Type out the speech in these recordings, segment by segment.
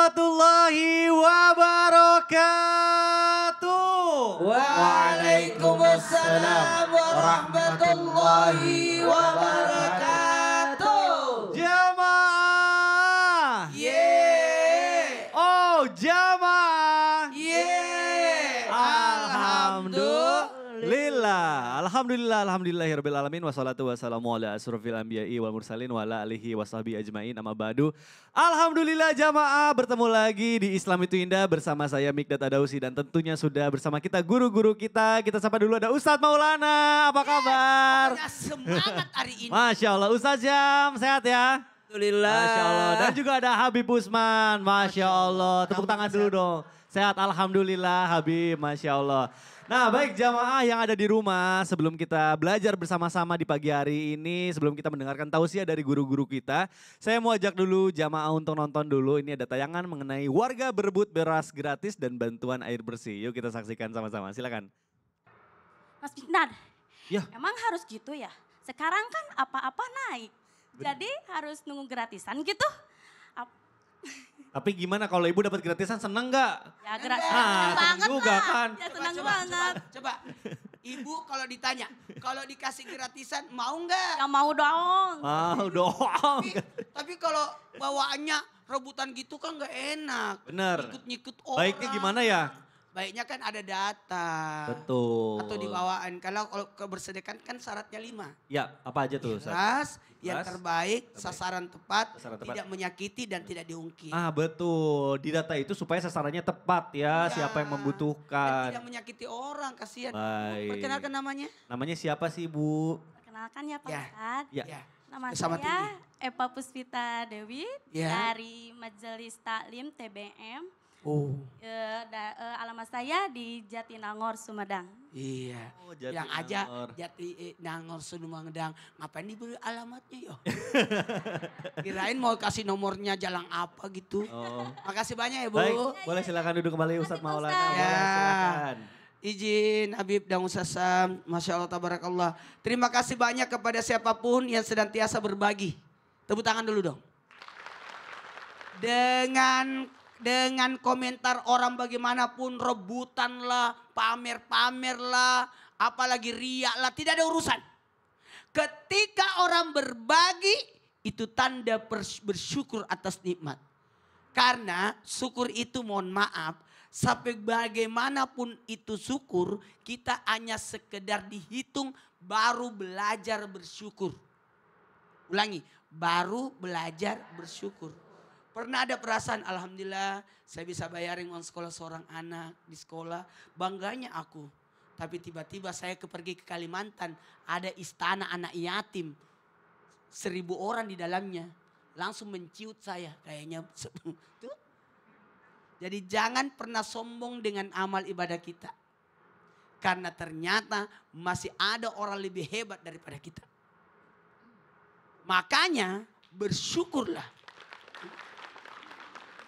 warahmatullahi wabarakatuh. Waalaikumsalam warahmatullahi wabarakatuh. Jamaah. Yeay. Oh, jamaah. Yeay. Alhamdulillahirabbil alamin wassalatu wassalamu ala asrofil anbiya'i wal mursalin wa ala alihi washabihi ajmain amma ba'du. Alhamdulillah jamaah, bertemu lagi di Islam itu Indah bersama saya Mikdad Adausi dan tentunya sudah bersama kita guru-guru kita. Kita sapa dulu ada Ustadz Maulana, apa kabar? Pokoknya semangat hari ini. Masya Allah, Ustadz Syam sehat ya? Alhamdulillah. Masya Allah. Dan juga ada Habib Usman, Masya Allah. Tepuk tangan dulu dong. Sehat Alhamdulillah Habib, Masya Allah. Nah baik jamaah yang ada di rumah, sebelum kita belajar bersama-sama di pagi hari ini, sebelum kita mendengarkan tausiah dari guru-guru kita, saya mau ajak dulu jamaah untuk nonton dulu. Ini ada tayangan mengenai warga berebut beras gratis dan bantuan air bersih. Yuk kita saksikan sama-sama, silakan. Mas Bignar, Ya. emang harus gitu ya? Sekarang kan apa-apa naik, jadi harus nunggu gratisan gitu? Tapi gimana kalau ibu dapat gratisan, seneng nggak? Ya gratis Ah, seneng banget juga lah. kan. Ya senang banget. Coba. Ibu kalau ditanya, kalau dikasih gratisan mau nggak? Ya mau dong. Mau dong. Tapi kalau bawaannya rebutan gitu kan nggak enak. Bener. Nyikut-nyikut orang. Baiknya gimana ya? Baiknya kan ada data. Betul. Atau di bawaan. Kalau kebersedekah kan syaratnya 5. Ya, apa aja tuh? Ustaz? Keras, yang Keras, terbaik, sasaran tepat, Sasaran tepat. tidak menyakiti dan tidak diungkit. Ah betul, di data itu supaya sasarannya tepat ya, Ya. siapa yang Dan membutuhkan. tidak menyakiti orang, kasihan. Baik. Perkenalkan namanya? Namanya siapa sih Bu? Perkenalkan ya Pak Ya. Ustadz. Ya. Ya. Nama Bersama saya Eva Puspita Dewi Ya. dari Majelis Taklim TBM. Oh. Alamat saya di Jatinangor, Sumedang. Iya. Oh, Yang aja Jatinangor. Nangor Sumedang. Ngapain diberi alamatnya yo? Kirain mau kasih nomornya jalan apa gitu. Oh. Makasih banyak ya Bu. Baik, boleh silakan duduk kembali Ustadz Maulana. Ustadz. Boleh, Ya. silakan. Izin Habib dan Ustaz Sam, Masya Allah tabarakallah. Terima kasih banyak kepada siapapun yang senantiasa berbagi. Tepuk tangan dulu dong. Dengan komentar orang bagaimanapun, rebutan lah, pamer-pamer lah, apalagi riak lah, tidak ada urusan. Ketika orang berbagi, itu tanda bersyukur atas nikmat. Karena syukur itu mohon maaf, sampai bagaimanapun itu syukur, kita hanya sekedar dihitung baru belajar bersyukur. Ulangi, baru belajar bersyukur. Pernah ada perasaan, alhamdulillah saya bisa bayarin uang sekolah seorang anak di sekolah, bangganya aku. Tapi tiba-tiba saya pergi ke Kalimantan, ada istana anak yatim, 1000 orang di dalamnya. Langsung menciut saya, kayaknya. Tuh. Jadi jangan pernah sombong dengan amal ibadah kita. Karena ternyata masih ada orang lebih hebat daripada kita. Makanya bersyukurlah.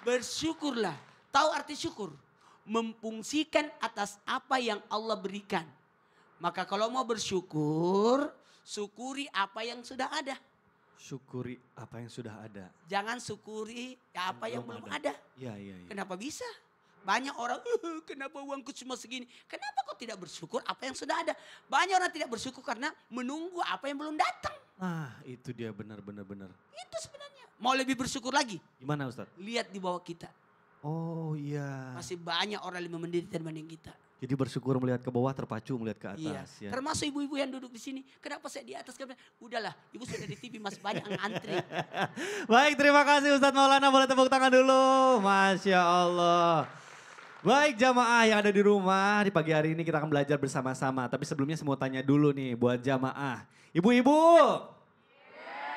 Bersyukurlah. Tahu arti syukur? Memfungsikan atas apa yang Allah berikan. Maka kalau mau bersyukur, syukuri apa yang sudah ada. Syukuri apa yang sudah ada. Jangan syukuri apa yang belum ada. Iya, iya, iya. Kenapa bisa? Banyak orang, kenapa uangku cuma segini? Kenapa kau tidak bersyukur apa yang sudah ada? Banyak orang tidak bersyukur karena menunggu apa yang belum datang. Nah itu dia benar-benar. Itu sebenarnya. Mau lebih bersyukur lagi? Gimana Ustadz? Lihat di bawah kita. Oh iya. Masih banyak orang lebih menderita dibanding kita. Jadi bersyukur melihat ke bawah, terpacu melihat ke Iya. atas. Ya. Termasuk ibu-ibu yang duduk di sini. Kenapa saya di atas? Udahlah, ibu sudah di TV masih banyak yang antri. Baik, terima kasih Ustadz Maulana. Boleh tepuk tangan dulu. Masya Allah. Baik jamaah yang ada di rumah, di pagi hari ini kita akan belajar bersama-sama. Tapi sebelumnya saya mau tanya dulu nih buat jamaah. Ibu-ibu,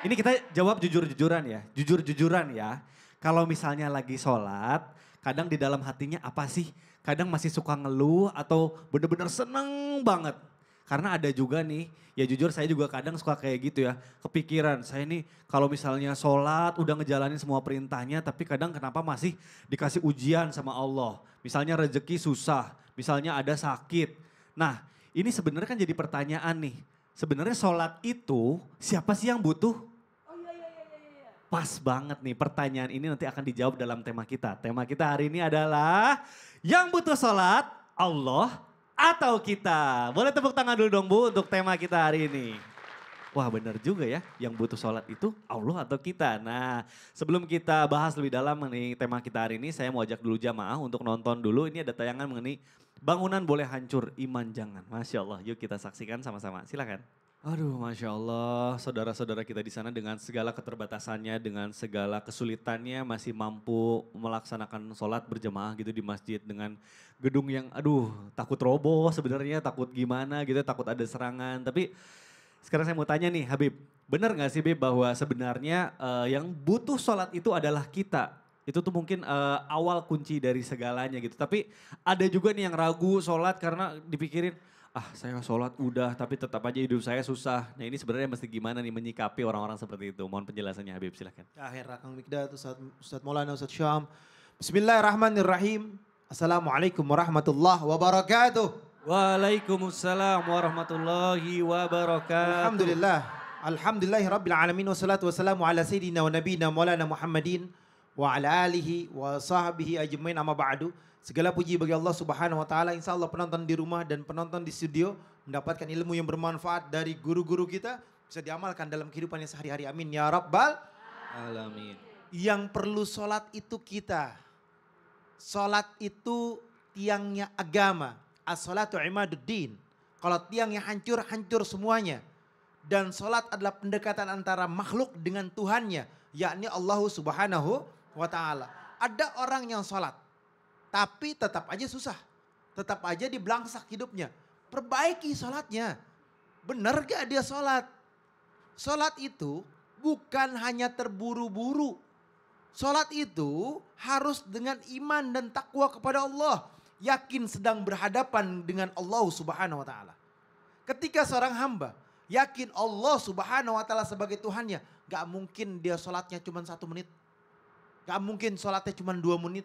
ini kita jawab jujur-jujuran ya. Jujur-jujuran ya. Kalau misalnya lagi sholat, kadang di dalam hatinya apa sih? Kadang masih suka ngeluh atau bener-bener seneng banget. Karena ada juga nih, ya jujur saya juga kadang suka kayak gitu ya. Kepikiran, saya nih kalau misalnya sholat udah ngejalanin semua perintahnya. Tapi kadang kenapa masih dikasih ujian sama Allah. Misalnya rezeki susah, misalnya ada sakit. Nah ini sebenarnya kan jadi pertanyaan nih. Sebenarnya sholat itu siapa sih yang butuh? Pas banget nih pertanyaan ini nanti akan dijawab dalam tema kita. Tema kita hari ini adalah yang butuh sholat Allah atau kita. Boleh tepuk tangan dulu dong Bu untuk tema kita hari ini. Wah benar juga ya, yang butuh sholat itu Allah atau kita. Nah sebelum kita bahas lebih dalam mengenai tema kita hari ini, saya mau ajak dulu jamaah untuk nonton dulu. Ini ada tayangan mengenai bangunan boleh hancur, iman jangan. Masya Allah, yuk kita saksikan sama-sama, silakan. Aduh Masya Allah, saudara-saudara kita di sana dengan segala keterbatasannya, dengan segala kesulitannya masih mampu melaksanakan sholat berjamaah gitu di masjid dengan gedung yang aduh takut roboh sebenarnya, takut gimana gitu, takut ada serangan. Tapi sekarang saya mau tanya nih Habib, benar gak sih Bib bahwa sebenarnya yang butuh sholat itu adalah kita? Itu tuh mungkin awal kunci dari segalanya gitu. Tapi ada juga nih yang ragu sholat karena dipikirin, saya sholat udah tapi tetap aja hidup saya susah. Nah ini sebenarnya mesti gimana nih menyikapi orang-orang seperti itu? Mohon penjelasannya Habib, silahkan. Akhir Kang Mikdad, Ustadz Maulana, Ustadz Syam. Bismillahirrahmanirrahim. Assalamualaikum warahmatullahi wabarakatuh. Waalaikumsalam warahmatullahi wabarakatuh. Alhamdulillah. Alhamdulillahi rabbil alamin. Wassalatu wassalamu ala sayyidina wa nabiyina maulana Muhammadin. Wa ala alihi wa sahbihi ajmain amma ba'du. Segala puji bagi Allah Subhanahu wa taala. Insyaallah penonton di rumah dan penonton di studio mendapatkan ilmu yang bermanfaat dari guru-guru kita, bisa diamalkan dalam kehidupannya sehari-hari. Amin ya rabbal Alamin. Yang perlu sholat itu kita. Sholat itu tiangnya agama. As-sholatu imaduddin. Kalau tiangnya hancur, hancur semuanya. Dan sholat adalah pendekatan antara makhluk dengan Tuhannya, yakni Allah Subhanahu wa taala. Ada orang yang sholat, tapi tetap aja susah. Tetap aja dibelangsak hidupnya. Perbaiki sholatnya. Benar gak dia sholat? Sholat itu bukan hanya terburu-buru. Sholat itu harus dengan iman dan takwa kepada Allah. Yakin sedang berhadapan dengan Allah Subhanahu wa taala. Ketika seorang hamba yakin Allah Subhanahu wa taala sebagai Tuhannya, gak mungkin dia sholatnya cuma 1 menit. Gak mungkin sholatnya cuma 2 menit.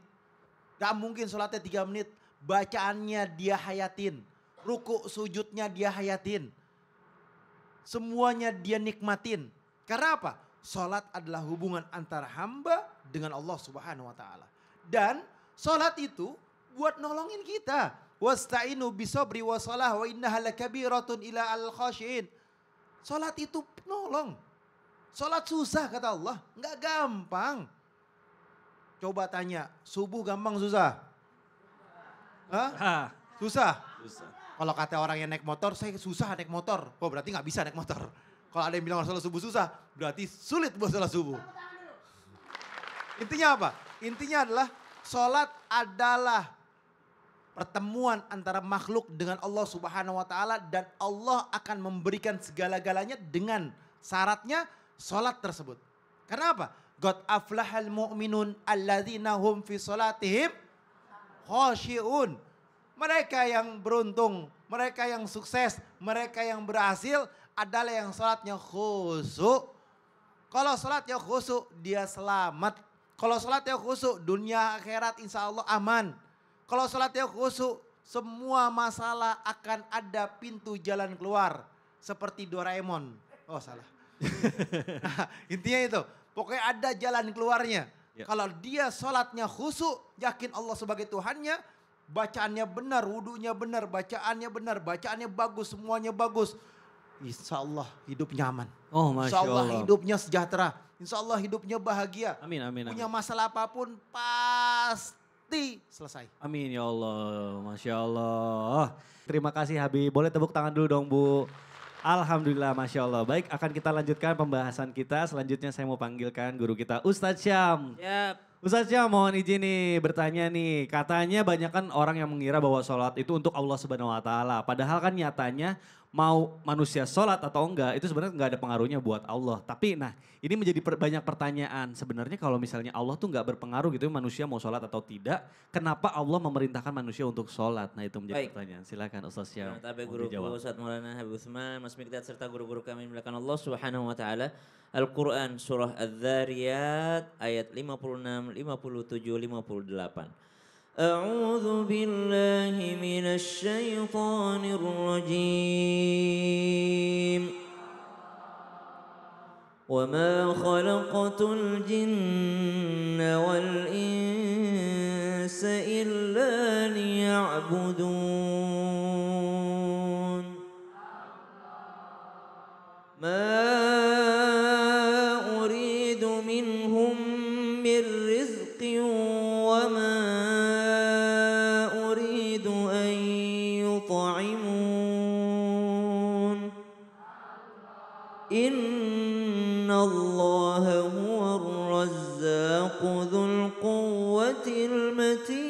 Gak mungkin sholatnya 3 menit. Bacaannya dia hayatin. Ruku sujudnya dia hayatin. Semuanya dia nikmatin. Karena apa? Sholat adalah hubungan antara hamba dengan Allah Subhanahu wa taala. Dan sholat itu buat nolongin kita. Wasta'inu bisobri wa salah wa innaha lakabiratun ila al-khashiin. Sholat itu nolong. Sholat susah kata Allah. Enggak gampang. Coba tanya, subuh gampang susah? Hah? Susah? Susah. Kalau kata orang yang naik motor, saya susah naik motor. Oh berarti gak bisa naik motor. Kalau ada yang bilang sholat subuh susah, berarti sulit buat sholat subuh. Intinya apa? Intinya adalah sholat adalah pertemuan antara makhluk dengan Allah Subhanahu wa taala, dan Allah akan memberikan segala-galanya dengan syaratnya sholat tersebut. Karena apa? God aflahal mu'minun alladzina hum fi sholatihim khashi'un. Mereka yang beruntung, mereka yang sukses, mereka yang berhasil adalah yang sholatnya khusyuk. Kalau sholatnya khusyuk dia selamat. Kalau sholatnya khusyuk dunia akhirat insya Allah aman. Kalau sholatnya khusyuk semua masalah akan ada pintu jalan keluar. Seperti Doraemon. Oh salah. Nah, intinya itu. Pokoknya ada jalan keluarnya. Ya. Kalau dia sholatnya khusyuk, yakin Allah sebagai Tuhannya, bacaannya benar, wudunya benar, bacaannya bagus, semuanya bagus. Insya Allah hidup nyaman. Oh Masya Insya Allah Allah. hidupnya sejahtera. Insya Allah hidupnya bahagia. Amin, amin, Punya amin. masalah apapun pasti selesai. Amin ya Allah, Masya Allah. Terima kasih Habib, boleh tepuk tangan dulu dong Bu. Alhamdulillah, Masya Allah. Baik, akan kita lanjutkan pembahasan kita. Selanjutnya saya mau panggilkan guru kita Ustadz Syam. Ustadz Syam mohon izin nih bertanya nih. Katanya banyak kan orang yang mengira bahwa sholat itu untuk Allah Subhanahu wa taala. Padahal kan nyatanya mau manusia sholat atau enggak itu sebenarnya enggak ada pengaruhnya buat Allah. Tapi nah ini menjadi banyak pertanyaan. Sebenarnya kalau misalnya Allah tuh enggak berpengaruh gitu manusia mau sholat atau tidak. Kenapa Allah memerintahkan manusia untuk sholat? Nah itu menjadi pertanyaan. Silakan Ustadz Syam. Tabe guruku Ustadz Maulana Habib Utsman, Mas Mikdad serta guru-guru kami melakukan Allah Subhanahu wa taala. Al-Quran surah Az-Zariyat ayat 56, 57, 58. أعوذ بالله من الشيطان الرجيم وما خلقت الجن والإنس إلا ليعبدون ما أريد منهم من رزق وما أريد أن يطعمون إن الله هو الرزاق ذو القوة المتين.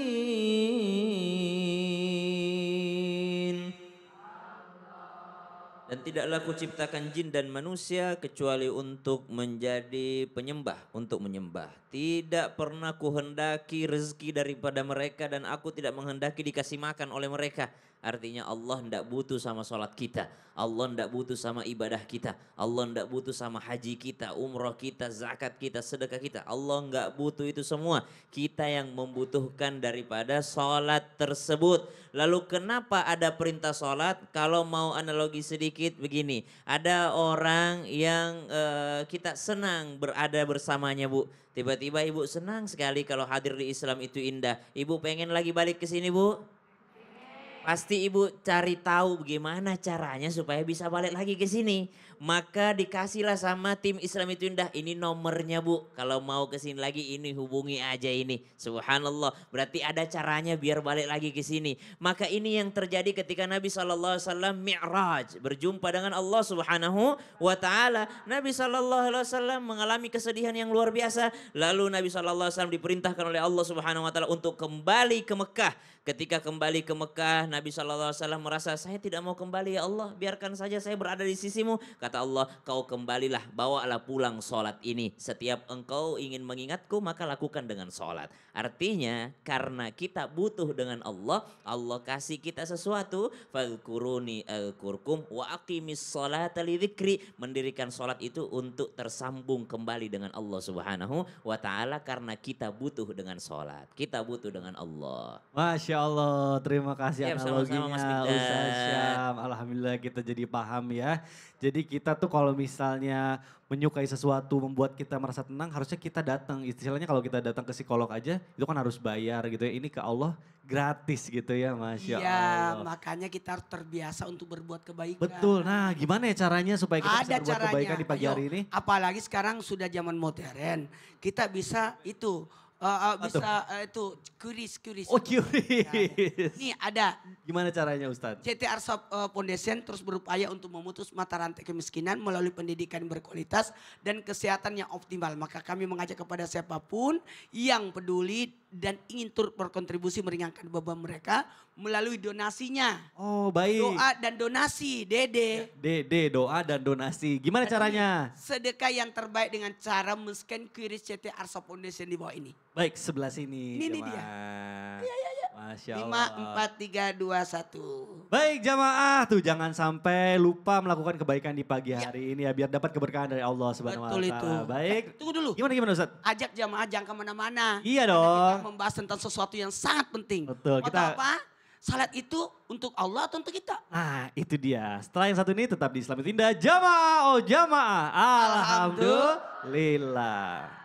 Dan tidaklah kuciptakan jin dan manusia kecuali untuk menjadi penyembah, untuk menyembah. Tidak pernah kuhendaki rezeki daripada mereka dan aku tidak menghendaki dikasih makan oleh mereka. Artinya Allah tidak butuh sama sholat kita. Allah tidak butuh sama ibadah kita. Allah tidak butuh sama haji kita, umroh kita, zakat kita, sedekah kita. Allah nggak butuh itu semua. Kita yang membutuhkan daripada sholat tersebut. Lalu kenapa ada perintah sholat? Kalau mau analogi sedikit begini. Ada orang yang kita senang berada bersamanya, Bu. Tiba-tiba ibu senang sekali kalau hadir di Islam itu indah. Ibu pengen lagi balik ke sini, Bu? Pasti ibu cari tahu bagaimana caranya supaya bisa balik lagi ke sini. Maka dikasihlah sama tim Islam itu indah. Ini nomornya, Bu. Kalau mau ke sini lagi ini hubungi aja ini. Subhanallah. Berarti ada caranya biar balik lagi ke sini. Maka ini yang terjadi ketika Nabi SAW mi'raj. Berjumpa dengan Allah Subhanahu wa ta'ala. Nabi SAW mengalami kesedihan yang luar biasa. Lalu Nabi SAW diperintahkan oleh Allah Subhanahu wa ta'ala untuk kembali ke Mekah. Ketika kembali ke Mekah, Nabi SAW merasa, saya tidak mau kembali ya Allah, biarkan saja saya berada di sisimu. Kata Allah, kau kembalilah, bawalah pulang sholat ini. Setiap engkau ingin mengingatku, maka lakukan dengan sholat. Artinya, karena kita butuh dengan Allah, Allah kasih kita sesuatu. Fadhkuruni alkurkum wa aqimis sholata lidzikri. Mendirikan sholat itu untuk tersambung kembali dengan Allah Subhanahu wa ta'ala. Karena kita butuh dengan sholat, kita butuh dengan Allah. Masya Allah, terima kasih Siap, analoginya sama-sama, Mas Mikdad. Ustaz Syam. Alhamdulillah kita jadi paham ya. Jadi kita tuh kalau misalnya menyukai sesuatu membuat kita merasa tenang, harusnya kita datang. Istilahnya kalau kita datang ke psikolog aja itu kan harus bayar gitu ya. Ini ke Allah gratis gitu ya, Masya Iya, Allah. makanya kita harus terbiasa untuk berbuat kebaikan. Betul, nah gimana ya caranya supaya kita bisa berbuat kebaikan di pagi Ayo, hari ini? Apalagi sekarang sudah zaman modern, kita bisa itu itu kuris. Oh curious. Nih ada Gimana caranya Ustadz? CT Arsa Foundation terus berupaya untuk memutus mata rantai kemiskinan melalui pendidikan yang berkualitas dan kesehatan yang optimal. Maka kami mengajak kepada siapapun yang peduli dan ingin turut berkontribusi meringankan beban mereka melalui donasinya. Oh baik. Doa dan donasi, Dede. Dede, doa dan donasi. Gimana caranya? Sedekah yang terbaik dengan cara men-scan QRIS CT Arsa Foundation di bawah ini. Baik, sebelah sini. Ini dia. Masya 5, Allah. 4, 3, 2, 1. Baik jamaah, tuh jangan sampai lupa melakukan kebaikan di pagi hari ini ya. Biar dapat keberkahan dari Allah Subhanahu wa Betul Ta'ala. itu. Baik. Tunggu dulu. Gimana Ustaz? Ajak jamaah jangan kemana-mana. Iya Karena dong. Kita membahas tentang sesuatu yang sangat penting. Betul, Mau tahu apa? Salat itu untuk Allah atau untuk kita? Nah itu dia. Setelah yang satu ini tetap di Islam Indah. Jamaah, oh jamaah. Alhamdulillah.